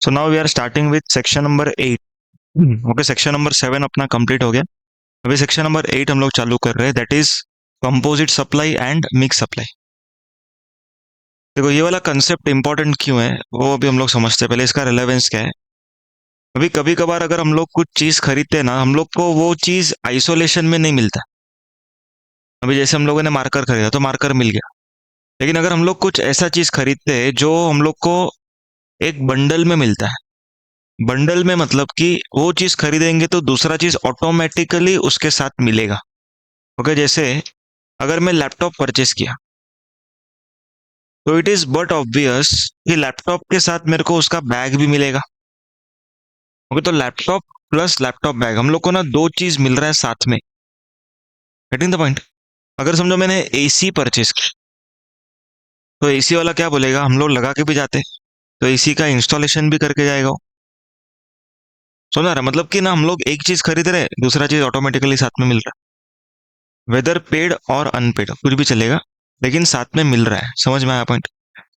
So now we are starting with section number 8. Okay, section number 7 अपना complete हो गया. अभी सेक्शन नंबर 8 हम लोग चालू कर रहे हैं, that is composite supply and mix supply. देखो ये वाला कंसेप्ट इंपॉर्टेंट क्यों है वो अभी हम लोग समझते हैं. पहले इसका रिलेवेंस क्या है. अभी कभी कभार अगर हम लोग कुछ चीज खरीदते हैं ना, हम लोग को वो चीज आइसोलेशन में नहीं मिलता. अभी जैसे हम लोगों ने मार्कर खरीदा तो मार्कर मिल गया, लेकिन अगर हम लोग कुछ ऐसा चीज खरीदते हैं जो हम लोग को एक बंडल में मिलता है. बंडल में मतलब कि वो चीज खरीदेंगे तो दूसरा चीज ऑटोमेटिकली उसके साथ मिलेगा. ओके, जैसे अगर मैं लैपटॉप परचेस किया तो इट इज बट ऑब्वियस कि लैपटॉप के साथ मेरे को उसका बैग भी मिलेगा. ओके, तो लैपटॉप प्लस लैपटॉप बैग हम लोग को ना दो चीज मिल रहा है साथ में. Getting the point. अगर समझो मैंने एसी परचेस किया तो एसी वाला क्या बोलेगा, हम लोग लगा के भी जाते हैं तो एसी का इंस्टॉलेशन भी करके जाएगा. समझ रहा है मतलब कि ना हम लोग एक चीज खरीद रहे दूसरा चीज ऑटोमेटिकली साथ में मिल रहा है. वेदर पेड और अनपेड कुछ भी चलेगा, लेकिन साथ में मिल रहा है. समझ में आया पॉइंट.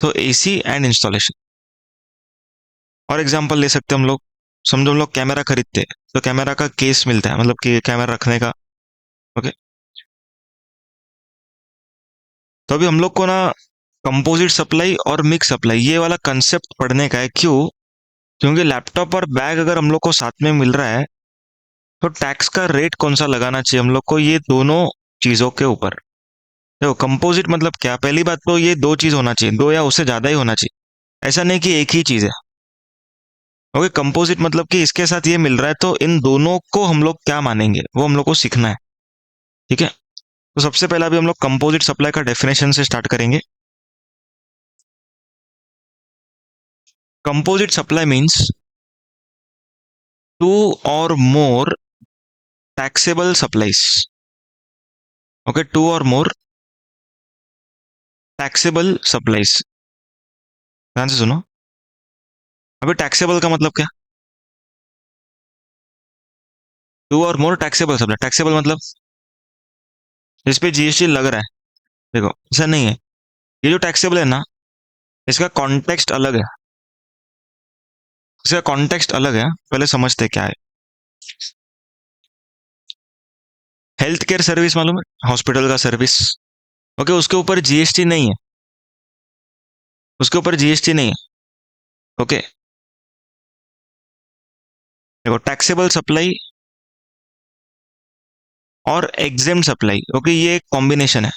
तो एसी एंड इंस्टॉलेशन. और एग्जांपल ले सकते हैं हम लोग. समझो हम लोग कैमरा खरीदते हैं तो कैमरा का केस मिलता है, मतलब कि कैमरा रखने का. ओके, तो अभी हम लोग को ना कंपोजिट सप्लाई और मिक्स सप्लाई ये वाला कंसेप्ट पढ़ने का है. क्यों? क्योंकि लैपटॉप और बैग अगर हम लोग को साथ में मिल रहा है तो टैक्स का रेट कौन सा लगाना चाहिए हम लोग को, ये दोनों चीजों के ऊपर. देखो कंपोजिट मतलब क्या, पहली बात तो ये दो चीज होना चाहिए, दो या उससे ज्यादा ही होना चाहिए. ऐसा नहीं कि एक ही चीज है. ओके, कंपोजिट मतलब कि इसके साथ ये मिल रहा है तो इन दोनों को हम लोग क्या मानेंगे वो हम लोग को सीखना है. ठीक है, तो सबसे पहला भी हम लोग कंपोजिट सप्लाई का डेफिनेशन से स्टार्ट करेंगे. कंपोजिट सप्लाई मीन्स टू और more taxable supplies. Okay, to और मोर टैक्सेबल सप्लाईज. ध्यान से सुनो. अभी टैक्सेबल का मतलब क्या, टू और मोर टैक्सेबल सप्लाई. टैक्सेबल मतलब जिस पे जीएसटी लग रहा है. देखो ऐसा नहीं है, ये जो टैक्सेबल है ना इसका कॉन्टेक्स्ट अलग है. इसका कॉन्टेक्स्ट अलग है, पहले समझते क्या है. हेल्थ केयर सर्विस मालूम है, हॉस्पिटल का सर्विस. ओके, उसके ऊपर जीएसटी नहीं है. उसके ऊपर जीएसटी नहीं है. ओके, देखो टैक्सेबल सप्लाई और एग्जेम सप्लाई. ओके, ये एक कॉम्बिनेशन है.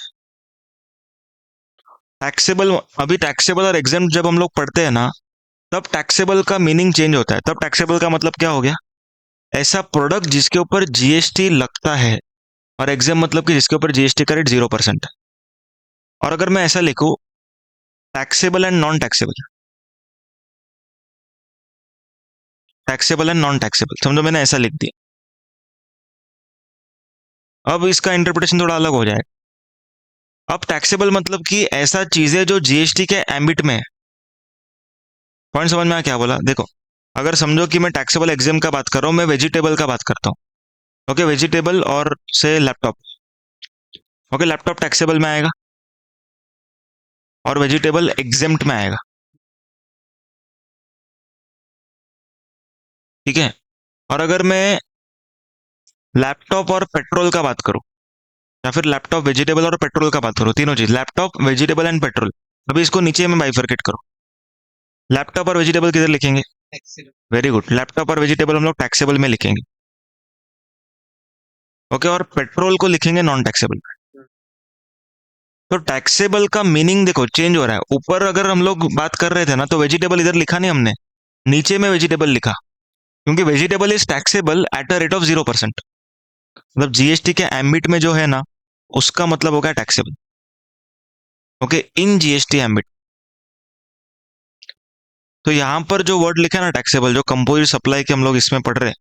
टैक्सेबल, अभी टैक्सेबल और एग्जेम जब हम लोग पढ़ते हैं ना तब टैक्सेबल का मीनिंग चेंज होता है. तब टैक्सेबल का मतलब क्या हो गया, ऐसा प्रोडक्ट जिसके ऊपर जीएसटी लगता है. और एग्जेम मतलब कि जिसके ऊपर जीएसटी का रेट 0% है. और अगर मैं ऐसा लिखूं, taxable and non taxable. Taxable and non taxable समझो मैंने ऐसा लिख दिया. अब इसका इंटरप्रिटेशन थोड़ा अलग हो जाए. अब टैक्सेबल मतलब कि ऐसा चीज है जो जीएसटी के एम्बिट में है. पॉइंट समझ में आया क्या बोला. देखो अगर समझो कि मैं टैक्सेबल एग्जाम का बात कर रहा हूँ, मैं वेजिटेबल का बात करता हूँ. ओके, वेजिटेबल और से लैपटॉप. ओके, लैपटॉप टैक्सेबल में आएगा और वेजिटेबल एग्जेम्प्ट में आएगा. ठीक है, और अगर मैं लैपटॉप और पेट्रोल का बात करूं या फिर लैपटॉप वेजिटेबल और पेट्रोल का बात करूं, तीनों चीज लैपटॉप वेजिटेबल एंड पेट्रोल. अभी इसको नीचे में बाइफरकेट करो. लैपटॉप और वेजिटेबल किधर लिखेंगे, वेरी गुड, लैपटॉप और वेजिटेबल हम लोग टैक्सेबल में लिखेंगे. ओके, और पेट्रोल को लिखेंगे नॉन टैक्सेबल. तो टैक्सेबल का मीनिंग देखो चेंज हो रहा है. ऊपर अगर हम लोग बात कर रहे थे ना तो वेजिटेबल इधर लिखा नहीं हमने, नीचे में वेजिटेबल लिखा. क्योंकि vegetable is taxable at a rate of 0%. मतलब जीएसटी के एम्बिट में जो है ना उसका मतलब हो गया taxable. Okay, in GST ambit. तो यहां पर जो वर्ड लिखा है ना टैक्सेबल, जो कंपोजिट सप्लाई के हम लोग इसमें पढ़ रहे हैं,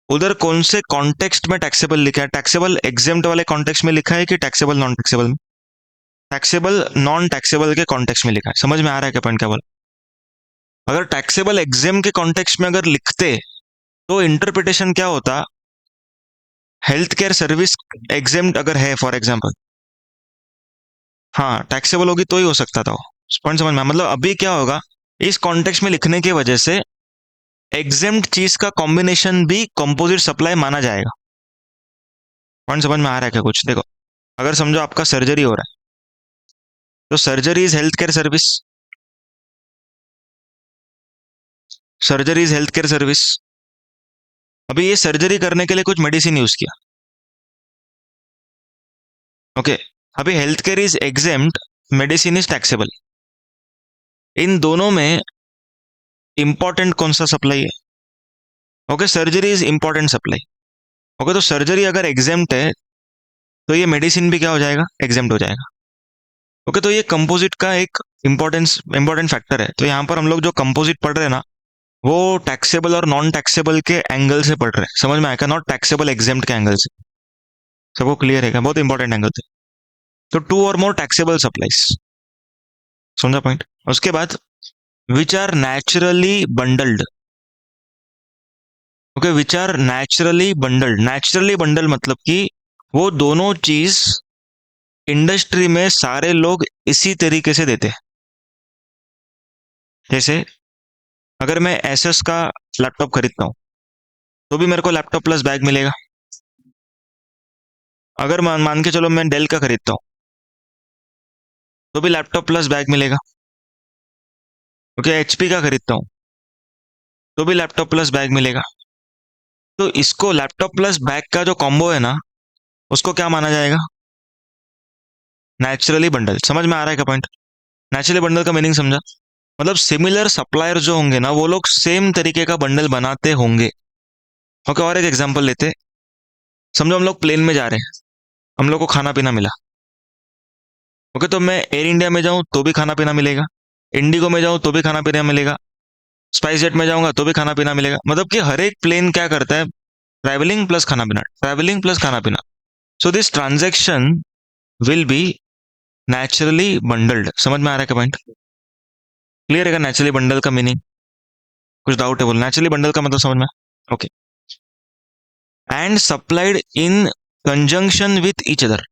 उधर कौन से कॉन्टेक्स्ट में टैक्सेबल लिखा है, टैक्सेबल एग्जेम्प्ट वाले कॉन्टेक्स्ट में लिखा है कि टैक्सेबल नॉन टैक्सेबल में. टैक्सेबल नॉन टैक्सेबल के कॉन्टेक्स्ट में लिखा है. समझ में आ रहा है क्या पॉइंट क्या बोला. अगर टैक्सेबल एग्जेम के कॉन्टेक्स्ट में अगर लिखते तो इंटरप्रिटेशन क्या होता, हेल्थ केयर सर्विस एग्जेम्प्ट अगर है फॉर एग्जाम्पल, हाँ टैक्सेबल होगी तो ही हो सकता था. पॉइंट समझ में मतलब अभी क्या होगा, इस कॉन्टेक्स्ट में लिखने की वजह से एग्जेम्प्ट चीज का कॉम्बिनेशन भी कंपोजिट सप्लाई माना जाएगा। पॉइंट समझ में आ रहा है क्या कुछ? देखो, अगर समझो आपका सर्जरी हो रहा है, तो surgery is health care service. Surgery is health care service. अभी ये सर्जरी करने के लिए कुछ मेडिसिन यूज किया, ओके। अभी health care is exempt, medicine is taxable. इन दोनों में इंपॉर्टेंट कौन सा सप्लाई है? Okay, surgery is important supply. Okay, तो सर्जरी अगर एग्जेम्प्ट है तो ये मेडिसिन भी क्या हो जाएगा? एग्जेम्प्ट हो जाएगा। ओके, तो ये कंपोजिट का एक इंपॉर्टेंट फैक्टर है। तो यहाँ पर हम लोग जो कंपोजिट पढ़ रहे हैं ना, वो टैक्सेबल और नॉन टैक्सेबल के एंगल से पढ़ रहे हैं। समझ में आएगा? नॉट टैक्सेबल एग्जेम्प्ट के एंगल से। सबको क्लियर है क्या? बहुत इंपॉर्टेंट एंगल थे। तो टू और मोर टैक्सेबल सप्लाईज, समझा पॉइंट? उसके बाद which are naturally bundled. Okay, which are naturally bundled. Naturally bundle मतलब कि वो दोनों चीज इंडस्ट्री में सारे लोग इसी तरीके से देते हैं। जैसे अगर मैं एसएस का लैपटॉप खरीदता हूँ तो भी मेरे को लैपटॉप प्लस बैग मिलेगा। अगर मान के चलो मैं डेल का खरीदता हूँ तो भी लैपटॉप प्लस बैग मिलेगा। ओके, एचपी का खरीदता हूँ तो भी लैपटॉप प्लस बैग मिलेगा। तो इसको लैपटॉप प्लस बैग का जो कॉम्बो है ना, उसको क्या माना जाएगा? Naturally bundle. समझ में आ रहा है क्या पॉइंट? नेचुरली बंडल का मीनिंग समझा? मतलब सिमिलर सप्लायर जो होंगे ना, वो लोग सेम तरीके का बंडल बनाते होंगे। ओके, और एक एग्जांपल लेते। समझो हम लोग प्लेन में जा रहे हैं, हम लोग को खाना पीना मिला। ओके, तो मैं एयर इंडिया में जाऊं तो भी खाना पीना मिलेगा, इंडिगो में जाऊं तो भी खाना पीना मिलेगा, स्पाइस जेट में जाऊंगा तो भी खाना पीना मिलेगा। मतलब कि हर एक प्लेन क्या करता है? ट्रैवलिंग प्लस खाना पीना, ट्रैवलिंग प्लस खाना पीना। So this transaction will be naturally bundled. समझ में आ रहा है क्या पॉइंट? क्लियर है क्या नेचुरली बंडल का मीनिंग? कुछ डाउट है बोल? नेचुरली बंडल का मतलब समझ में? Okay. And supplied in conjunction with each other.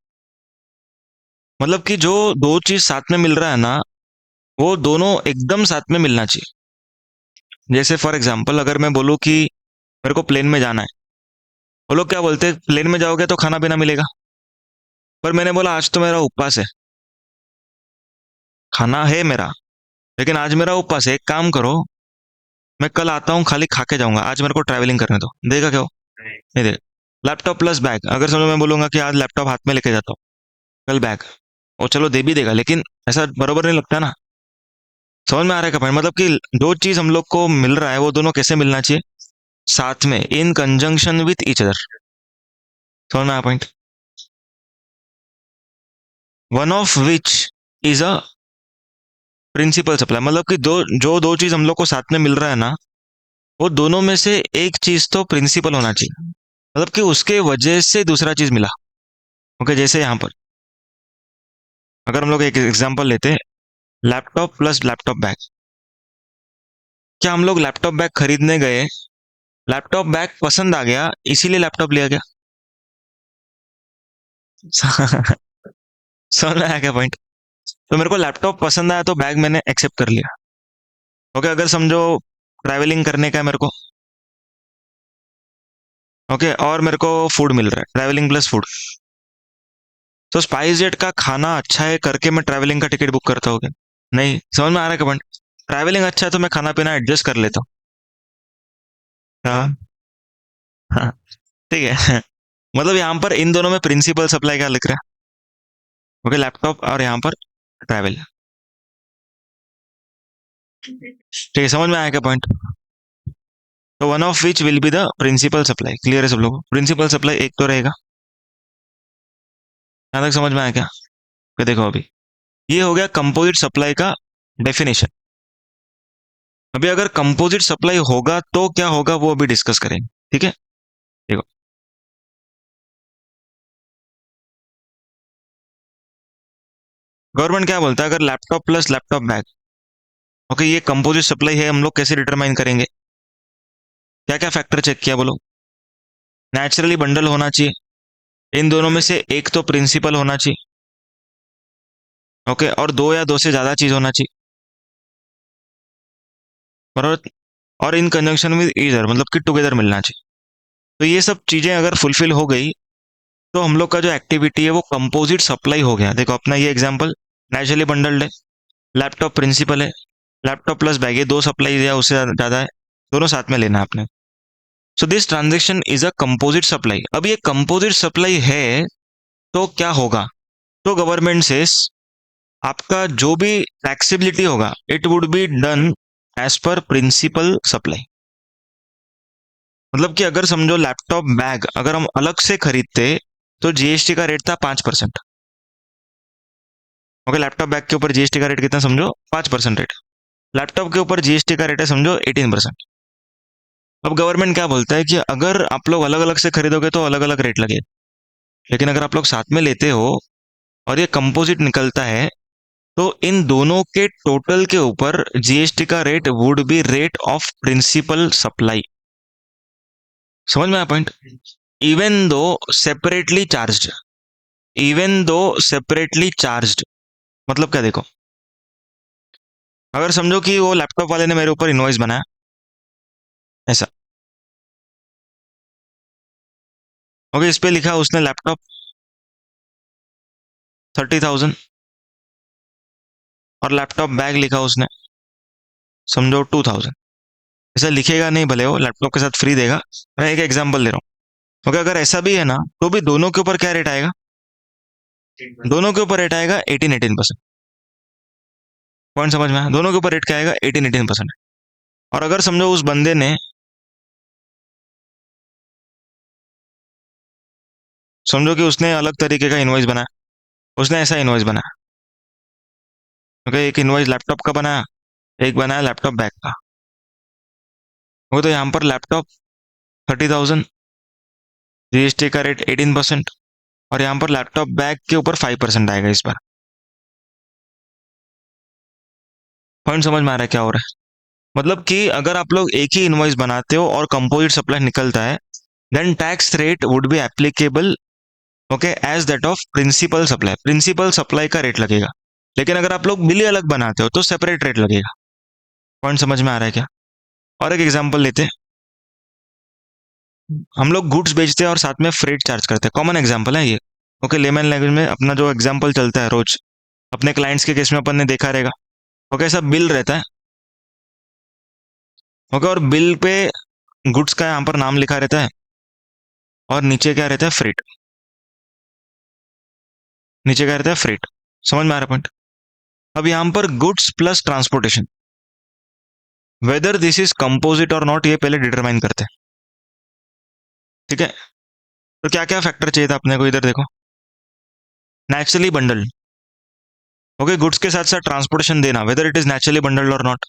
मतलब कि जो दो चीज साथ में मिल रहा है ना, वो दोनों एकदम साथ में मिलना चाहिए। जैसे फॉर एग्जाम्पल अगर मैं बोलूँ कि मेरे को प्लेन में जाना है, वो लोग क्या बोलते हैं? प्लेन में जाओगे तो खाना पीना मिलेगा। पर मैंने बोला आज तो मेरा उपवास है, खाना है मेरा, लेकिन आज मेरा उपवास है। एक काम करो, मैं कल आता हूँ, खाली खा के जाऊंगा, आज मेरे को ट्रैवलिंग करने दो। देगा क्या वो? नहीं देगा। लैपटॉप प्लस बैग, अगर समझो मैं बोलूंगा कि आज लैपटॉप हाथ में लेके जाता हूँ, कल बैग, और चलो दे भी देगा, लेकिन ऐसा बरोबर नहीं लगता ना। समझ में आ रहा है क्या पॉइंट? मतलब कि दो चीज हम लोग को मिल रहा है, वो दोनों कैसे मिलना चाहिए? साथ में, in conjunction with each other. समझ में आया point? One of which is a principal supply. मतलब कि दो चीज हम लोग को साथ में मिल रहा है ना, वो दोनों में से एक चीज तो प्रिंसिपल होना चाहिए। मतलब कि उसके वजह से दूसरा चीज मिला। ओके, जैसे यहाँ पर अगर हम लोग एक एग्जांपल लेते हैं, लैपटॉप प्लस लैपटॉप बैग। क्या हम लोग लैपटॉप बैग खरीदने गए, लैपटॉप बैग पसंद आ गया, इसीलिए लैपटॉप लिया गया? समझ में आया क्या पॉइंट? तो मेरे को लैपटॉप पसंद आया तो बैग मैंने एक्सेप्ट कर लिया। ओके, अगर समझो ट्रैवलिंग करने का है मेरे को, ओके, और मेरे को फूड मिल रहा है, ट्रैवलिंग प्लस फूड, तो स्पाइस जेट का खाना अच्छा है करके मैं ट्रैवलिंग का टिकट बुक करता हूँ क्या? नहीं। समझ में आ रहा है क्या पॉइंट? ट्रैवलिंग अच्छा है तो मैं खाना पीना एडजस्ट कर लेता हूँ। हाँ, हाँ, ठीक है। मतलब यहाँ पर इन दोनों में प्रिंसिपल सप्लाई क्या लिख रहा है? ओके, लैपटॉप और यहाँ पर ट्रैवल। ठीक है, समझ में आया क्या पॉइंट? तो one of which will be the principal supply. Clear है सब लोगों को? प्रिंसिपल सप्लाई एक तो रहेगा। यहाँ तक समझ में आया क्या? कि देखो अभी ये हो गया कंपोजिट सप्लाई का डेफिनेशन। अभी अगर कंपोजिट सप्लाई होगा तो क्या होगा, वो अभी डिस्कस करेंगे। ठीक है, देखो। गवर्नमेंट क्या बोलता है? अगर laptop plus laptop bag, okay, ये कंपोजिट सप्लाई है, हम लोग कैसे डिटरमाइन करेंगे? क्या क्या फैक्टर चेक किया बोलो? नेचुरली बंडल होना चाहिए, इन दोनों में से एक तो प्रिंसिपल होना चाहिए, ओके, और दो या दो से ज्यादा चीज होना चाहिए। और और इन कंजंक्शन विद ईदर, मतलब कि टुगेदर मिलना चाहिए। तो ये सब चीजें अगर फुलफिल हो गई तो हम लोग का जो एक्टिविटी है वो कंपोजिट सप्लाई हो गया। देखो अपना ये एग्जांपल नेचुरली बंडल्ड है, लैपटॉप प्रिंसिपल है, लैपटॉप प्लस बैग, ये दो सप्लाई है, उससे ज्यादा है, दोनों साथ में लेना है आपने। So this transaction is a composite supply. अब ये कंपोजिट सप्लाई है तो क्या होगा, तो गवर्नमेंट से आपका जो भी टैक्सेबिलिटी होगा it would be done as per principal supply. मतलब कि अगर समझो लैपटॉप बैग अगर हम अलग से खरीदते तो जीएसटी का रेट था 5%। ओके, लैपटॉप बैग के ऊपर जीएसटी का रेट कितना समझो, 5% रेट। लैपटॉप के ऊपर जीएसटी का रेट है समझो 18%। अब गवर्नमेंट क्या बोलता है कि अगर आप लोग अलग अलग से खरीदोगे तो अलग अलग रेट लगे, लेकिन अगर आप लोग साथ में लेते हो और ये कंपोजिट निकलता है तो इन दोनों के टोटल के ऊपर जीएसटी का rate would be rate of principal supply. समझ में आया point? Even though separately charged, even though separately charged, मतलब क्या देखो, अगर समझो कि वो लैपटॉप वाले ने मेरे ऊपर इनवॉइस बनाया ऐसा, ओके, इस पे लिखा उसने लैपटॉप 30,000 और लैपटॉप बैग लिखा उसने समझो 2,000। ऐसा लिखेगा नहीं, भले वो लैपटॉप के साथ फ्री देगा, मैं एक एग्जांपल दे रहा हूँ। ओके, अगर ऐसा भी है ना तो भी दोनों के ऊपर क्या रेट आएगा, दोनों के ऊपर रेट आएगा 18% पॉइंट। समझ में आया? दोनों के ऊपर रेट क्या आएगा, 18% और अगर समझो उस बंदे ने, समझो कि उसने अलग तरीके का इनवॉइस बनाया, उसने ऐसा इनवॉइस बनाया, ओके, एक इनवॉइस लैपटॉप का बनाया, एक बनाया लैपटॉप बैग का। वो तो यहाँ पर लैपटॉप 30,000, जीएसटी का रेट 18%, और यहाँ पर लैपटॉप बैग के ऊपर 5% आएगा इस बार। पॉइंट समझ में आ रहा है क्या हो रहा है? मतलब कि अगर आप लोग एक ही इनवॉइस बनाते हो और कंपोजिट सप्लाई निकलता है then tax rate would be applicable, okay, as that of principal supply. Principal supply का रेट लगेगा, लेकिन अगर आप लोग बिल ही अलग बनाते हो तो सेपरेट रेट लगेगा। पॉइंट समझ में आ रहा है क्या? और एक एग्जांपल लेते हैं, हम लोग गुड्स बेचते हैं और साथ में फ्रेट चार्ज करते हैं, कॉमन एग्जांपल है ये। ओके, लेमन लैंग्वेज में अपना जो एग्जांपल चलता है रोज अपने क्लाइंट्स के केस में अपन ने देखा रहेगा। ओके, ऐसा बिल रहता है, ओके, और बिल पे गुड्स का यहाँ पर नाम लिखा रहता है और नीचे क्या रहता है, फ्रेट। नीचे क्या रहता है, फ्रेट। समझ में आ रहा पॉइंट? अब यहाँ पर goods plus transportation, whether this is composite और नॉट, ये पहले डिटरमाइन करते हैं। ठीक है, तो क्या क्या फैक्टर चाहिए था अपने को, इधर देखो, नेचुरली बंडल, ओके, गुड्स के साथ साथ ट्रांसपोर्टेशन देना, whether it is naturally bundled और नॉट।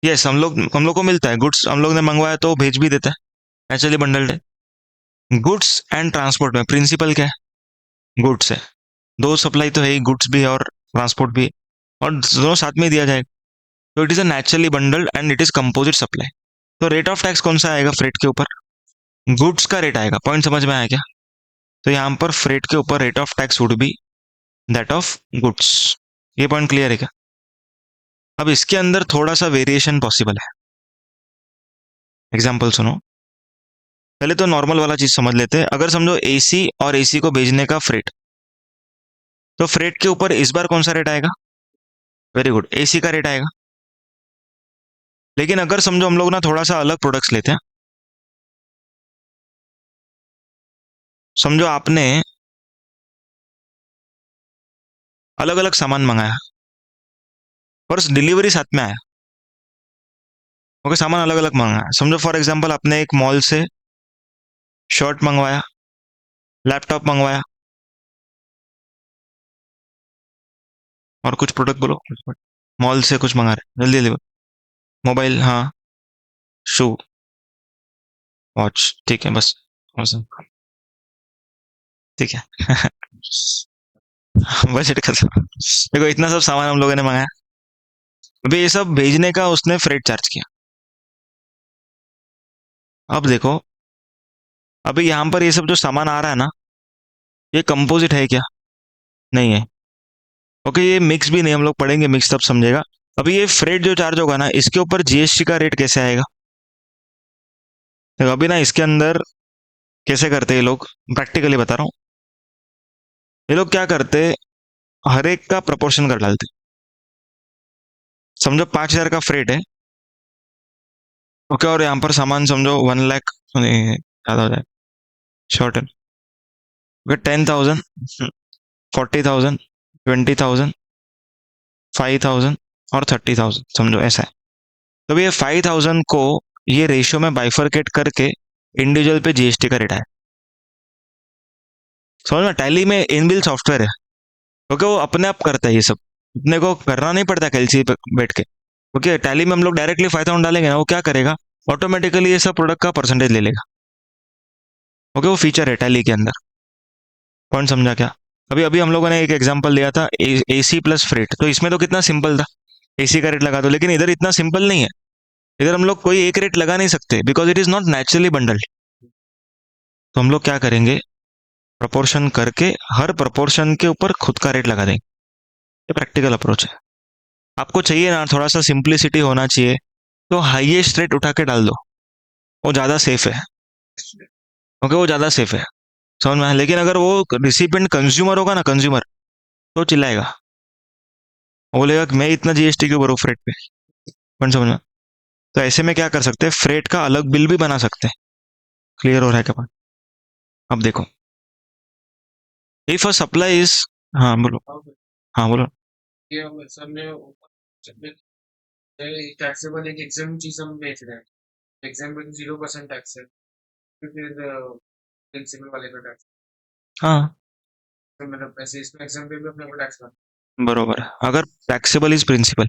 यस, हम लोग को मिलता है गुड्स, हम लोग ने मंगवाया तो भेज भी देता है, नेचुरली बंडल्ड है। गुड्स एंड ट्रांसपोर्ट में प्रिंसिपल क्या है, गुड्स है, दो सप्लाई तो है ही, गुड्स भी है और ट्रांसपोर्ट भी है, और दोनों साथ में ही दिया जाएगा, तो it is a naturally bundled and it is composite supply. तो रेट ऑफ टैक्स कौन सा आएगा, फ्रेट के ऊपर गुड्स का रेट आएगा। पॉइंट समझ में आया क्या? तो यहाँ पर फ्रेट के ऊपर rate of tax would be that of goods. ये पॉइंट क्लियर है क्या? अब इसके अंदर थोड़ा सा वेरिएशन पॉसिबल है, एग्जाम्पल सुनो। पहले तो नॉर्मल वाला चीज समझ लेते हैं, अगर समझो एसी और एसी को भेजने का फ्रेट, तो फ्रेट के ऊपर इस बार कौन सा रेट आएगा, वेरी गुड, एसी का रेट आएगा। लेकिन अगर समझो हम लोग ना थोड़ा सा अलग प्रोडक्ट्स लेते हैं, समझो आपने अलग अलग सामान मंगाया और डिलीवरी साथ में आया, ओके, सामान अलग अलग मंगाया, समझो फॉर एग्जांपल आपने एक मॉल से शर्ट मंगवाया, लैपटॉप मंगवाया, और कुछ प्रोडक्ट बोलो, मॉल से कुछ मंगा रहे, जल्दी जल्दी, मोबाइल, हाँ, शू, वॉच, ठीक है, बस awesome, ठीक है। बजट का देखो, इतना सब सामान हम लोगों ने मंगाया, अभी ये सब भेजने का उसने फ्रेट चार्ज किया। अब देखो, अभी यहाँ पर ये सब जो सामान आ रहा है ना, ये कंपोजिट है क्या, नहीं है, ओके, ये मिक्स भी नहीं, हम लोग पढ़ेंगे मिक्स तब समझेगा। अभी ये फ्रेट जो चार्ज होगा ना, इसके ऊपर जीएसटी का रेट कैसे आएगा? देखो अभी ना इसके अंदर कैसे करते हैं ये लोग, प्रैक्टिकली बता रहा हूँ। ये लोग क्या करते, हर एक का प्रपोर्शन कर डालते। समझो 5,000 का फ्रेट है, ओके, और यहाँ पर सामान समझो 1 लाख, ज्यादा हो जाए, शॉर्ट है, ओके, 10,000, 40,000, 20,000, 5,000 और 30,000, समझो ऐसा है। तो ये 5,000 को ये रेशियो में बाइफरकेट करके इंडिविजुअल पे जीएसटी का रेट आया। समझ में, टैली में इनबिल्ट सॉफ्टवेयर है, क्योंकि वो अपने आप करता है ये सब, अपने को करना नहीं पड़ता कैलसी पे बैठ के। ओके, टैली में हम लोग डायरेक्टली 5,000 डालेंगे ना, वो क्या करेगा, ऑटोमेटिकली ये सब प्रोडक्ट का परसेंटेज ले लेगा। ओके, वो फीचर है टैली के अंदर। पॉइंट समझा क्या? अभी अभी हम लोगों ने एक एग्जांपल लिया था एसी प्लस फ्रेट, तो इसमें तो कितना सिंपल था, एसी का रेट लगा दो, लेकिन इधर इतना सिंपल नहीं है। इधर हम लोग कोई एक रेट लगा नहीं सकते, because it is not naturally bundled. तो हम लोग क्या करेंगे, प्रपोर्शन करके हर प्रपोर्शन के ऊपर खुद का रेट लगा देंगे। ये प्रैक्टिकल अप्रोच है। आपको चाहिए ना थोड़ा सा सिंप्लिसिटी होना चाहिए, तो हाईएस्ट रेट उठा के डाल दो, वो ज़्यादा सेफ है। ओके, वो ज़्यादा सेफ है, समझ में आया? लेकिन अगर वो रिसिपेंट कंज्यूमर होगा ना, कंज्यूमर, तो चिल्लाएगा, वो बोलेगा कि मैं इतना जीएसटी क्यों भरूं फ्रेट पे। पॉइंट समझ में? तो ऐसे में क्या कर सकते हैं, फ्रेट का अलग बिल भी बना सकते हैं। क्लियर हो रहा है क्या बात? अब देखो, इफ अ सप्लाई इज, हाँ बोलो, हाँ बोलो। ये हम सब में टैक्सेबल एक एग्जाम चीज हम बेच रहे हैं, एग्जाम में 0% टैक्स है, तो फिर प्रिंसिपल वाले का टैक्स, हाँ, तो मतलब ऐसे इसमें एग्जाम पे भी अपने को टैक्स बनता बरोबर है, अगर टैक्सेबल इज प्रिंसिपल, है।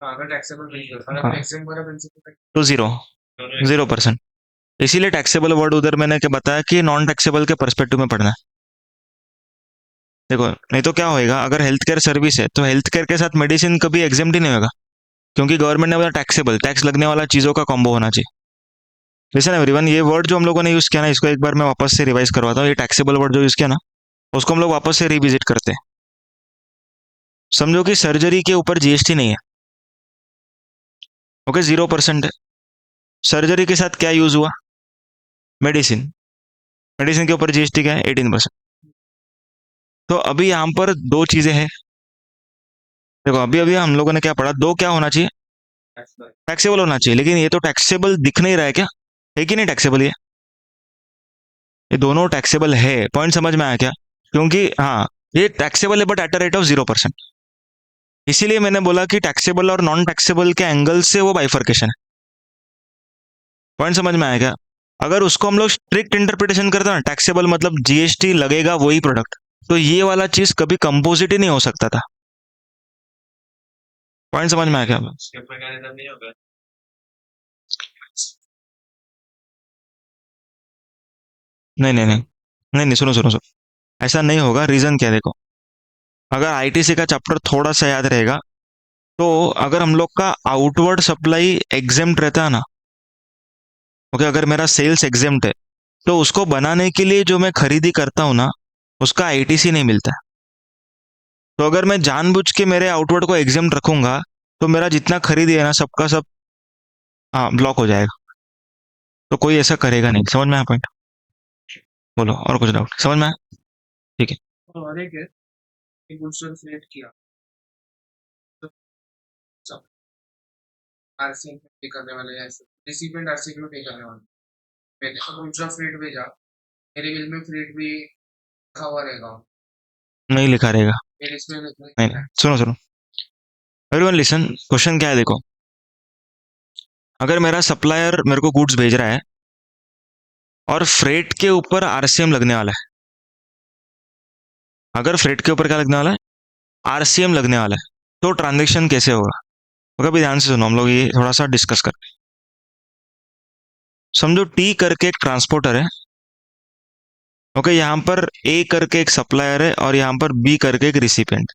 हाँ, अगर टैक्सेबल प्रिंसिपल, हाँ, अगर एग्जाम वाला प्रिंसिपल तो 0% इसीलिए टैक्सेबल वर्ड उधर मैंने क्या बताया कि नॉन टैक्सेबल के पर्सपेक्टिव में पढ़ना है। देखो नहीं तो क्या होएगा, अगर हेल्थ केयर सर्विस है तो हेल्थ केयर के साथ मेडिसिन कभी एग्जाम ही नहीं होगा, क्योंकि गवर्नमेंट ने बोला टैक्सेबल, टैक्स लगने वाला चीजों का कॉम्बो होना चाहिए। लिसन एवरीवन, ये वर्ड जो हम लोगों ने यूज किया ना, इसको एक बार मैं वापस से रिवाइज करवाता हूँ। ये टैक्सेबल वर्ड जो यूज किया ना, उसको हम लोग वापस से रिविजिट करते हैं। समझो कि सर्जरी के ऊपर जीएसटी नहीं है, ओके, 0% है। सर्जरी के साथ क्या यूज हुआ, मेडिसिन, मेडिसिन के ऊपर जीएसटी क्या है, 18%। तो अभी यहाँ पर दो चीजें हैं। देखो अभी अभी हम लोगों ने क्या पढ़ा, दो क्या होना चाहिए, टैक्स टैक्सेबल होना चाहिए, लेकिन ये तो टैक्सेबल दिख नहीं रहा है क्या, है कि नहीं टैक्सेबल ये दोनों टैक्सेबल है। पॉइंट समझ में आया क्या? क्योंकि हाँ, ये टैक्सेबल है but at a rate of 0%। इसीलिए मैंने बोला कि टैक्सेबल और नॉन टैक्सेबल के एंगल से वो बाइफर्केशन है। पॉइंट समझ में आया क्या? अगर उसको हम लोग स्ट्रिक्ट इंटरप्रिटेशन करते ना, टैक्सेबल मतलब जीएसटी लगेगा वही प्रोडक्ट, तो ये वाला चीज कभी कंपोजिट ही नहीं हो सकता था। पॉइंट समझ में आया क्या? उसके मैकेनिज्म नहीं होगा। नहीं नहीं नहीं, नहीं नहीं, सुनो सुनो सुनो, ऐसा नहीं होगा। रीजन क्या है, देखो, अगर आईटीसी का चैप्टर थोड़ा सा याद रहेगा, तो अगर हम लोग का आउटवर्ड सप्लाई एग्जेम्प्ट रहता है ना, ओके, अगर मेरा सेल्स एग्जेम्प्ट है, तो उसको बनाने के लिए जो मैं खरीदी करता हूँ ना, उसका आईटीसी नहीं मिलता है। तो अगर मैं जानबूझ के मेरे आउटवर्ड को एग्जेम्प्ट रखूंगा, तो मेरा जितना खरीदी है ना, सबका सब, हाँ, ब्लॉक हो जाएगा। तो कोई ऐसा करेगा नहीं। समझ में आया पॉइंट? बोलो और कुछ डाउट, समझ में आया? ठीक है। और एक है, एक दूसरे को सिलेक्ट किया, तो सब आरसी पे करने वाले हैं, रिसिपेंट आरसी पे पे करने वाले, मैंने अब दूसरा फ्रेट भेजा, मेरे बिल में फ्रेट भी लिखा हुआ रहेगा, नहीं लिखा रहेगा। मेरे इसमें नहीं नहीं, सुनो सुनो, एवरीवन लिसन, क्वेश्चन क्या है देखो, अगर मेरा सप्लायर मेरे को गुड्स भेज रहा है और फ्रेट के ऊपर आरसीएम लगने वाला है, अगर फ्रेट के ऊपर क्या लगने वाला है, आरसीएम लगने वाला है, तो ट्रांजेक्शन कैसे होगा? तो कभी ध्यान से सुनो, हम लोग ये थोड़ा सा डिस्कस करते हैं। समझो टी करके एक ट्रांसपोर्टर है, ओके, यहाँ पर ए करके एक सप्लायर है और यहाँ पर बी करके एक रिसिपिएंट,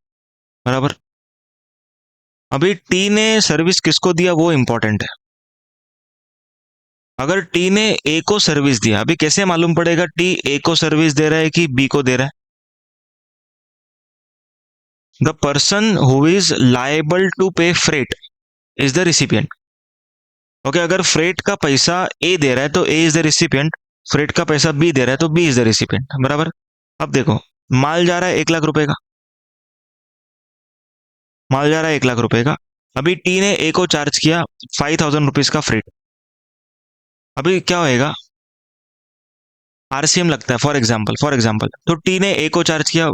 बराबर। अभी टी ने सर्विस किसको दिया वो इंपॉर्टेंट है। अगर टी ने ए को सर्विस दिया, अभी कैसे मालूम पड़ेगा टी ए को सर्विस दे रहा है कि बी को दे रहा है? The person who is liable to pay freight is the recipient. Okay, अगर फ्रेट का पैसा ए दे रहा है तो A is the recipient, freight का पैसा बी दे रहा है तो बी इज द रिसिपिएंट, बराबर। अब देखो, माल जा रहा है 1 लाख रुपए का, माल जा रहा है 1 लाख रुपए का। अभी टी ने ए को चार्ज किया 5,000 रुपीज का फ्रेट। अभी क्या होएगा, आरसीएम लगता है फॉर एग्जाम्पल तो टी ने ए को चार्ज किया,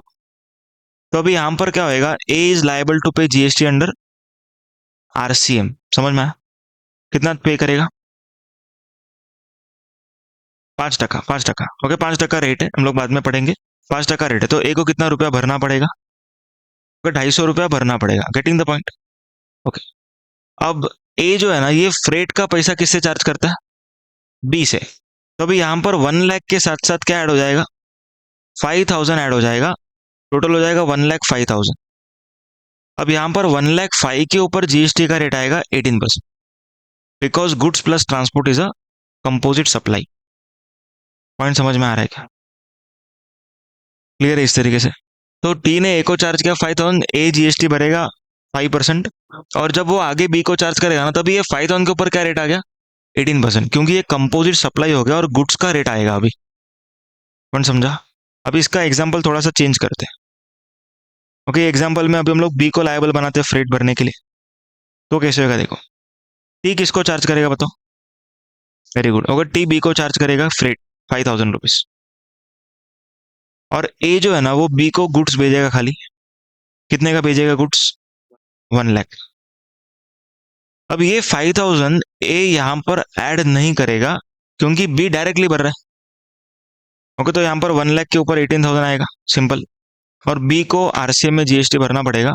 तो अभी यहां पर क्या होएगा, ए इज लायबल टू पे जीएसटी अंडर आरसीएम। समझ में आया? कितना पे करेगा? 5%, 5%। ओके, 5% रेट है, हम लोग बाद में पढ़ेंगे। 5% रेट है तो ए को कितना रुपया भरना पड़ेगा? ओके, 250 रुपया भरना पड़ेगा। Getting the point? ओके, अब ए जो है ना, ये फ्रेट का पैसा किससे चार्ज करता है? बी से। तो अभी यहां पर 1 लाख के साथ साथ क्या ऐड हो जाएगा? 5,000 ऐड हो जाएगा, टोटल हो जाएगा 1,05,000। अब यहां पर 1,05,000 के ऊपर जीएसटी का रेट आएगा 18%, because goods plus transport is a composite supply. Point समझ में आ रहा है क्या? क्लियर है इस तरीके से? तो टी ने ए को चार्ज किया 5,000, ए जीएसटी भरेगा 5%, और जब वो आगे बी को चार्ज करेगा ना, तभी ये 5,000 के ऊपर क्या रेट आ गया? 18%, क्योंकि ये कंपोजिट सप्लाई हो गया और गुड्स का रेट आएगा अभी। कौन समझा? अभी इसका एग्जाम्पल थोड़ा सा चेंज करते हैं। ओके, एग्जाम्पल में अभी हम लोग बी को लायबल बनाते हैं फ्रेट भरने के लिए। तो कैसे होगा देखो, टी किसको चार्ज करेगा बताओ? Very good. अगर टी बी को चार्ज करेगा फ्रेट 5,000 रुपीज, और ए जो है ना वो बी को गुड्स भेजेगा खाली। कितने का भेजेगा गुड्स? 1 लाख। अब ये 5,000 ए यहां पर ऐड नहीं करेगा, क्योंकि बी डायरेक्टली भर रहा है। ओके, तो यहां पर 1 लाख के ऊपर 18,000 आएगा, सिंपल। और बी को आरसीएम में जीएसटी भरना पड़ेगा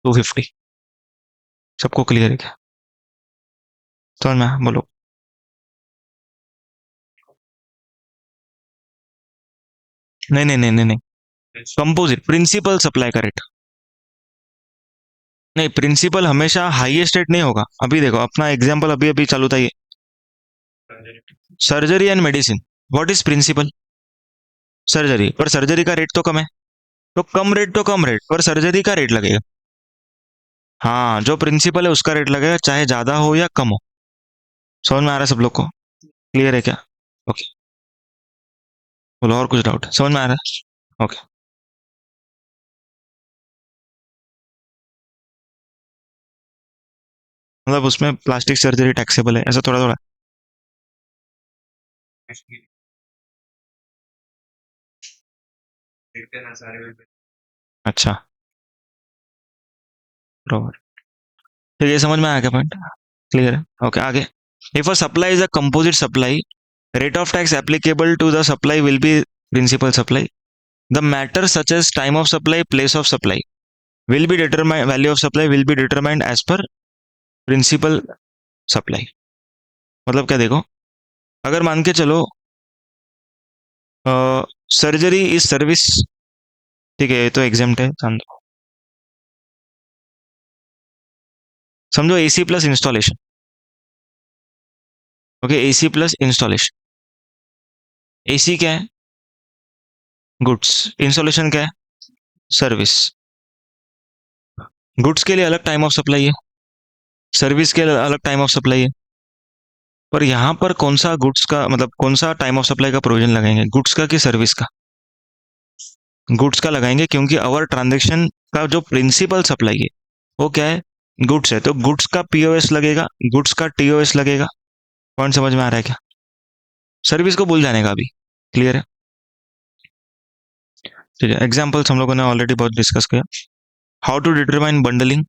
250। सबको क्लियर है क्या? समझ में आया? बोलो। नहीं नहीं नहीं नहीं नहीं, कंपोजिट प्रिंसिपल सप्लाई का रेट। नहीं, प्रिंसिपल हमेशा हाईएस्ट रेट नहीं होगा। अभी देखो अपना एग्जांपल अभी अभी चालू था ये, surgery and medicine. What is principal? Surgery, पर सर्जरी का रेट तो कम है, तो कम रेट पर सर्जरी का रेट लगेगा। हाँ, जो प्रिंसिपल है उसका रेट लगेगा, चाहे ज्यादा हो या कम हो। समझ में आ रहा है सब लोग को? क्लियर है क्या? ओके, बोलो और कुछ डाउट? समझ में आ रहा है? ओके, मतलब उसमें प्लास्टिक सर्जरी टैक्सेबल है, ऐसा थोड़ा थोड़ा। अच्छा, बरोबर। तो ये समझ में आ गया पॉइंट? क्लियर है? ओके, आगे। If a supply is a composite supply, rate of tax applicable to the supply will be principal supply. The matter such as time of supply, place of supply will be determined, value of supply will be determined as per principal supply। मतलब क्या देखो, अगर मान के चलो surgery is service, ठीक है, ये तो एग्जाम्ट है, समझो। समझो AC plus installation. Okay, AC plus installation. AC क्या है? गुड्स। इंस्टॉलेशन क्या है? सर्विस। गुड्स के लिए अलग टाइम ऑफ सप्लाई है, सर्विस के लिए अलग टाइम ऑफ सप्लाई है। पर यहाँ पर कौन सा गुड्स का, मतलब कौन सा टाइम ऑफ सप्लाई का प्रोविजन लगाएंगे, गुड्स का कि सर्विस का? गुड्स का लगाएंगे, क्योंकि अवर ट्रांजेक्शन का जो प्रिंसिपल सप्लाई है वो क्या है? गुड्स है, तो गुड्स का पीओएस लगेगा, गुड्स का टीओएस लगेगा। पॉइंट समझ में आ रहा है क्या? सर्विस को भूल जाने का अभी। क्लियर है? ठीक है, एग्जाम्पल्स हम लोगों ने ऑलरेडी बहुत डिस्कस किया। How to determine bundling.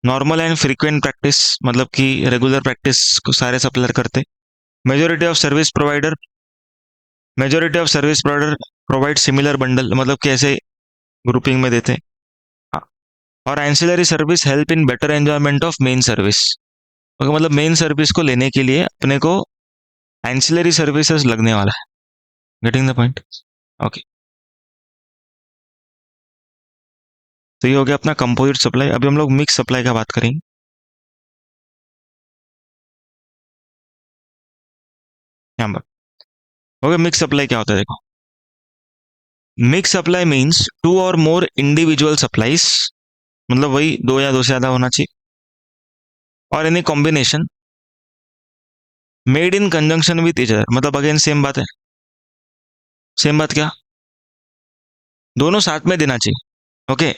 Normal and frequent practice, मतलब कि रेगुलर प्रैक्टिस को सारे सप्लायर करते। Majority of service provider provide similar bundle, मतलब कि ऐसे ग्रुपिंग में देते हैं। हाँ, और ancillary service help in better enjoyment of main service. Okay, मतलब मेन सर्विस को लेने के लिए अपने को एंसिलरी सर्विसेज लगने वाला है। Getting the point? ओके, तो ये हो गया अपना कंपोजिट सप्लाई। अभी हम लोग मिक्स सप्लाई का बात करेंगे। यहाँ पर ओके, मिक्स सप्लाई क्या होता है देखो। मिक्स सप्लाई मीन्स टू और मोर इंडिविजुअल सप्लाईज मतलब वही दो या दो से ज़्यादा होना चाहिए, और any combination made in conjunction with each other, मतलब अगेन सेम बात है, सेम बात क्या, दोनों साथ में देना चाहिए, okay,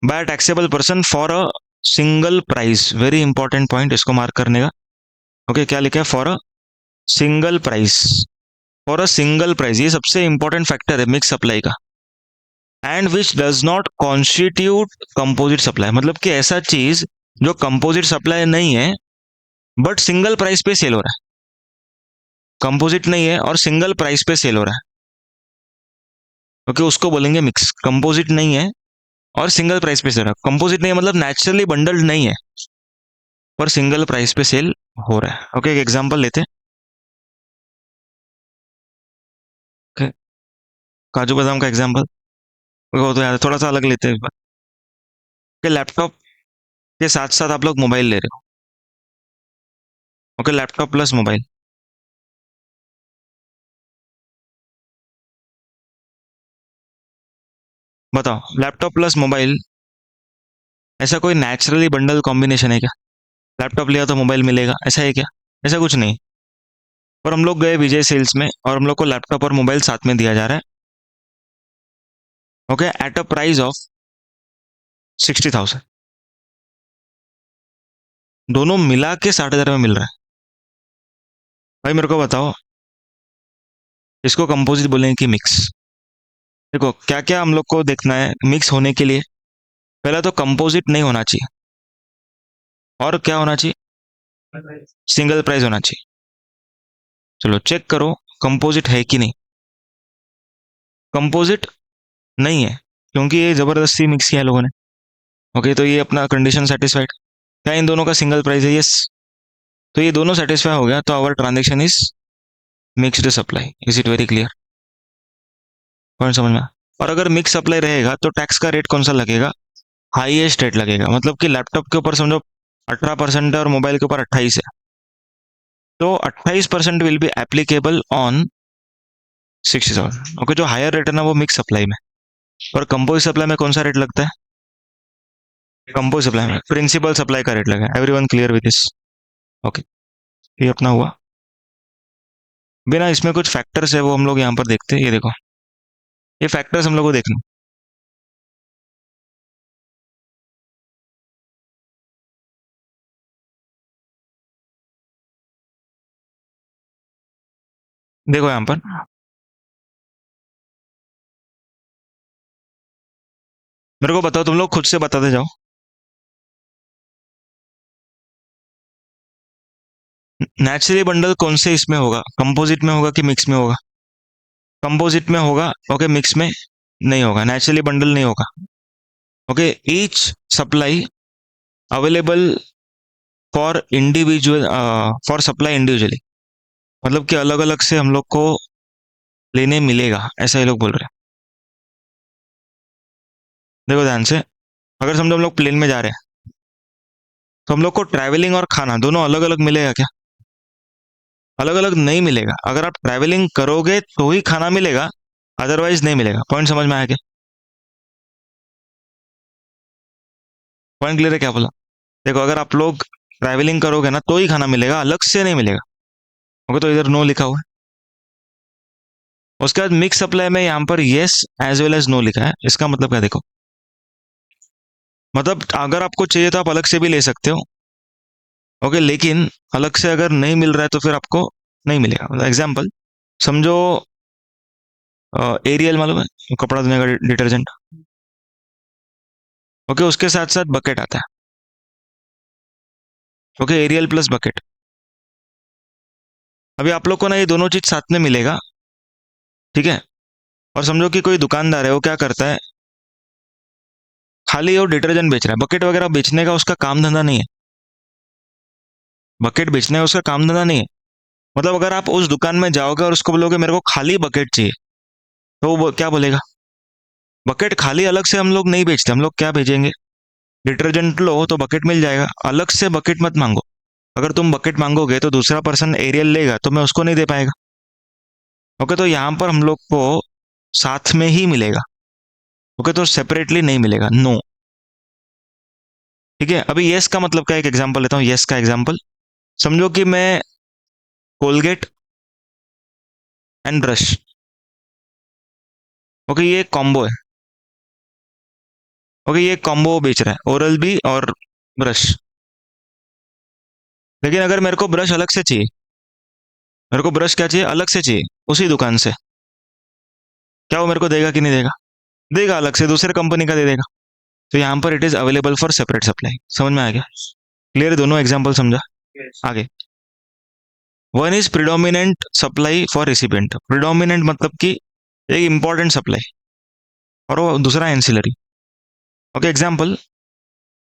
by taxable person for a single price, very important point, इसको मार्क करने का, ओके, क्या लिखा है, for a single price, for a single price, ये सबसे इंपॉर्टेंट फैक्टर है मिक्स सप्लाई का, and which does not constitute composite supply, मतलब कि ऐसा चीज जो कंपोजिट सप्लाई नहीं है बट सिंगल प्राइस पे सेल हो रहा है, कंपोजिट नहीं है और सिंगल प्राइस पे सेल हो रहा है, ओके, उसको बोलेंगे मिक्स, कंपोजिट नहीं है और सिंगल प्राइस पे सेल हो रहा है, कंपोजिट नहीं है मतलब नेचुरली बंडल्ड नहीं है पर सिंगल प्राइस पे सेल हो रहा है, ओके, एक एग्जांपल लेते हैं, okay, काजू बादाम का एग्जांपल, वो तो यार थोड़ा सा अलग लेते हैं इस बार, ओके, लैपटॉप के साथ साथ आप लोग मोबाइल ले रहे हो, ओके, लैपटॉप प्लस मोबाइल, बताओ लैपटॉप प्लस मोबाइल ऐसा कोई नेचुरली बंडल कॉम्बिनेशन है क्या, लैपटॉप लिया तो मोबाइल मिलेगा, ऐसा है क्या, ऐसा कुछ नहीं, पर हम लोग गए विजय सेल्स में और हम लोग को लैपटॉप और मोबाइल साथ में दिया जा रहा है, okay, at a price of 60,000, दोनों मिला के 60,000 में मिल रहा है, भाई मेरे को बताओ इसको कंपोजिट बोलेंगे कि मिक्स, देखो क्या क्या हम लोग को देखना है मिक्स होने के लिए, पहला तो कंपोजिट नहीं होना चाहिए, और क्या होना चाहिए, सिंगल प्राइस होना चाहिए, चलो चेक करो कंपोजिट है कि नहीं, कंपोजिट नहीं है क्योंकि ये जबरदस्ती मिक्स किया है लोगों ने, ओके, तो ये अपना कंडीशन सेटिस्फाइड, क्या इन दोनों का सिंगल प्राइस है, यस, तो ये दोनों सेटिस्फाई हो गया, तो our transaction is mixed supply, is it very clear, point समझ में आया? और अगर मिक्स सप्लाई रहेगा तो टैक्स का रेट कौन सा लगेगा, हाईएस्ट रेट लगेगा, मतलब कि लैपटॉप के ऊपर समझो 18% है और मोबाइल के ऊपर 28 है, तो 28% will be applicable on 60,000, okay, जो हायर रेट है ना वो मिक्स सप्लाई में, और कंपोज सप्लाई में कौन सा रेट लगता है, कंपोज सप्लाई में प्रिंसिपल सप्लाई का रेट लगा, everyone clear with this, okay, ये अपना हुआ, बिना इसमें कुछ फैक्टर्स है वो हम लोग यहाँ पर देखते हैं, ये देखो ये फैक्टर्स हम लोग को देखना, देखो यहाँ पर, मेरे को बताओ, तुम लोग खुद से बताते जाओ, नेचुरली बंडल कौन से इसमें होगा, कंपोजिट में होगा कि मिक्स में होगा, कंपोजिट में होगा, ओके, मिक्स में नहीं होगा, नेचुरली बंडल नहीं होगा, okay, each supply available for individual, for supply individually, मतलब कि अलग अलग से हम लोग को लेने मिलेगा, ऐसा ये लोग बोल रहे हैं, देखो ध्यान से, अगर समझो हम लोग प्लेन में जा रहे हैं तो हम लोग को ट्रैवलिंग और खाना दोनों अलग अलग मिलेगा क्या, अलग अलग नहीं मिलेगा, अगर आप ट्रैवलिंग करोगे तो ही खाना मिलेगा, अदरवाइज नहीं मिलेगा, पॉइंट समझ में आया क्या, पॉइंट क्लियर है क्या बोला, देखो अगर आप लोग ट्रैवलिंग करोगे ना तो ही खाना मिलेगा, अलग से नहीं मिलेगा, ओके, तो इधर नो लिखा हुआ है, उसके बाद मिक्स सप्लाई में यहाँ पर yes as well as no लिखा है, इसका मतलब क्या देखो, मतलब अगर आपको चाहिए तो आप अलग से भी ले सकते हो, ओके, लेकिन अलग से अगर नहीं मिल रहा है तो फिर आपको नहीं मिलेगा, मतलब एग्जाम्पल समझो, एरियल मालूम है कपड़ा धोने का डिटर्जेंट, ओके, उसके साथ साथ बकेट आता है, ओके, एरियल प्लस बकेट, अभी आप लोग को ना ये दोनों चीज साथ में मिलेगा, ठीक है, और समझो कि कोई दुकानदार है वो क्या करता है, खाली वो डिटर्जेंट बेच रहा है, बकेट वगैरह बेचने का उसका काम धंधा नहीं है, बकेट बेचने का उसका काम धंधा नहीं है, मतलब अगर आप उस दुकान में जाओगे और उसको बोलोगे मेरे को खाली बकेट चाहिए, तो वो क्या बोलेगा, बकेट खाली अलग से हम लोग नहीं बेचते, हम लोग क्या भेजेंगे, डिटर्जेंट लो तो बकेट मिल जाएगा, अलग से बकेट मत मांगो, अगर तुम बकेट मांगोगे तो दूसरा पर्सन एरियल लेगा तो मैं उसको नहीं दे पाएगा, ओके, तो यहाँ पर हम लोग को साथ में ही मिलेगा, ओके, तो सेपरेटली नहीं मिलेगा, नो, ठीक है, अभी यस का मतलब का एक एग्जांपल लेता हूँ, यस का एग्जांपल समझो कि मैं कोलगेट एंड ब्रश, ओके ये एक कॉम्बो है, ओके ये कॉम्बो बेच रहा है, ओरल बी और ब्रश। लेकिन अगर मेरे को ब्रश अलग से चाहिए, मेरे को ब्रश क्या चाहिए, अलग से चाहिए उसी दुकान से, क्या वो मेरे को देगा कि नहीं देगा? देगा, अलग से दूसरे कंपनी का दे देगा। तो यहाँ पर it is available for separate supply. समझ में आ गया? क्लियर? दोनों एग्जाम्पल समझा? yes, आगे, one is predominant supply for recipient. Predominant मतलब कि एक इंपॉर्टेंट सप्लाई, और वो दूसरा एंसिलरी। ओके एग्जाम्पल,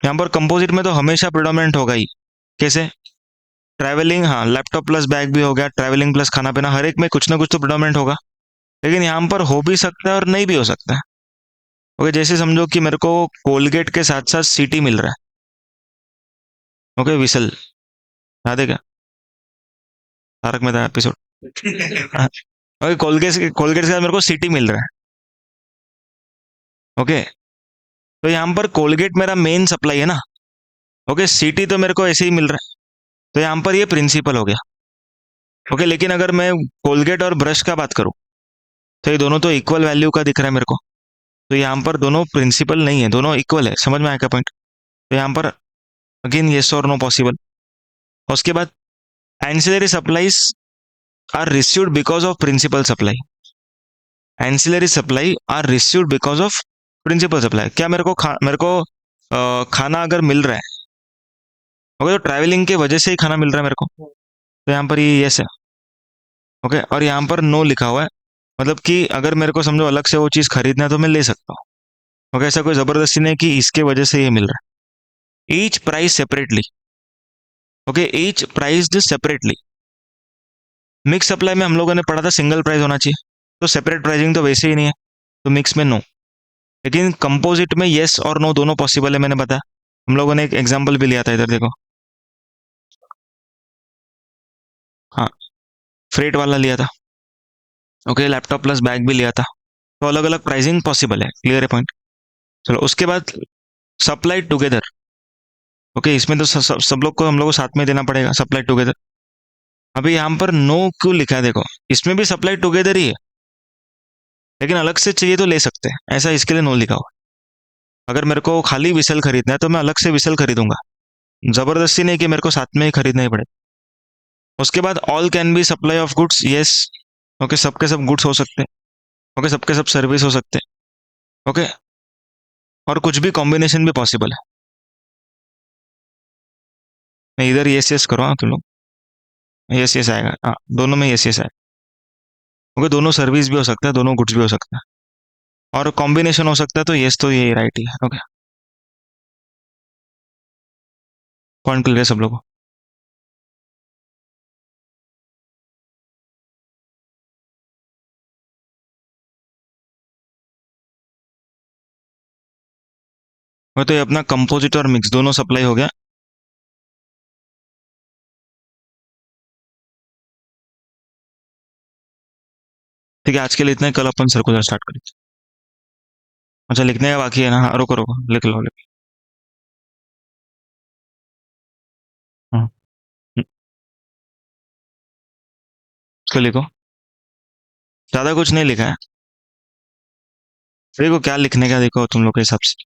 यहाँ पर कंपोजिट में तो हमेशा प्रिडोमिनेंट होगा ही। कैसे? ट्रैवलिंग, हाँ लैपटॉप प्लस बैग भी हो गया, ट्रैवलिंग प्लस खाना पीना, हर एक में कुछ ना कुछ तो प्रिडोमिनेंट होगा। लेकिन यहाँ पर हो भी सकता है और नहीं भी हो सकता है। ओके जैसे समझो कि मेरे को कोलगेट के साथ साथ सीटी मिल रहा है, ओके विसल, याद है क्या Tarak Mehta episode? Okay Colgate, Colgate के साथ मेरे को सीटी मिल रहा है, ओके। तो यहाँ पर कोलगेट मेरा मेन सप्लाई है ना, ओके सीटी तो मेरे को ऐसे ही मिल रहा है, तो यहाँ पर ये प्रिंसिपल हो गया, ओके। लेकिन अगर मैं कोलगेट और ब्रश का बात करूँ, तो ये दोनों तो इक्वल वैल्यू का दिख रहा है मेरे को, तो यहाँ पर दोनों प्रिंसिपल नहीं है, दोनों इक्वल है। समझ में आया क्या पॉइंट? तो यहाँ पर अगेन येस और नो पॉसिबल। उसके बाद ancillary supplies are received because of principal supply. Ancillary supply are received because of principal supply. क्या मेरे को खाना अगर मिल रहा है, ओके, तो ट्रैवलिंग की वजह से ही खाना मिल रहा है मेरे को, तो यहाँ पर ये यस है, ओके। और यहाँ पर नो लिखा हुआ है, मतलब कि अगर मेरे को समझो अलग से वो चीज़ खरीदना है तो मैं ले सकता हूँ, ओके। ऐसा कोई जबरदस्ती नहीं कि इसके वजह से ये मिल रहा है। Each price separately, okay each priced separately. Mix supply में हम लोगों ने पढ़ा था सिंगल प्राइस होना चाहिए, तो सेपरेट प्राइसिंग तो वैसे ही नहीं है, तो मिक्स में नो। लेकिन कंपोजिट में येस और नो दोनों पॉसिबल है, मैंने बताया। हम लोगों ने एक एग्जाम्पल भी लिया था, इधर देखो, हाँ फ्रेट वाला लिया था, ओके लैपटॉप प्लस बैग भी लिया था, तो अलग अलग प्राइसिंग पॉसिबल है। क्लियर है पॉइंट? चलो उसके बाद सप्लाई टुगेदर, ओके इसमें तो सब लोग को हम लोग को साथ में देना पड़ेगा, सप्लाई टुगेदर। अभी यहाँ पर नो क्यों लिखा है देखो, इसमें भी सप्लाई टुगेदर ही है, लेकिन अलग से चाहिए तो ले सकते हैं, ऐसा इसके लिए नो लिखा हुआ। अगर मेरे को खाली विसल खरीदना है तो मैं अलग से विसल खरीदूंगा, जबरदस्ती नहीं कि मेरे को साथ में ही खरीदना ही पड़े। उसके बाद all can be supply of goods, yes, okay सबके सब गुड्स हो सकते हैं, ओके सबके सब सर्विस हो सकते हैं, ओके। और कुछ भी कॉम्बिनेशन भी पॉसिबल है। मैं इधर यस यस करो, हाँ तुम लोग, यस यस आएगा, हाँ दोनों में यस यस आएगा, ओके दोनों सर्विस भी हो सकता है, दोनों गुड्स भी हो सकता है, और कॉम्बिनेशन हो सकता है, तो यस तो ये राइट ही है, ओके। पॉइंट क्लियर है सब लोगों को? तो ये अपना कंपोजिट और मिक्स दोनों सप्लाई हो गया। ठीक है आज के लिए इतना ही, कल अपन सर्कुलर स्टार्ट करें। अच्छा लिखने का बाकी है ना? हाँ रुको रुको, लिख लो लिख। हाँ उसको लिखो, ज्यादा कुछ नहीं लिखा है, देखो क्या लिखने का देखो तुम लोग के हिसाब से।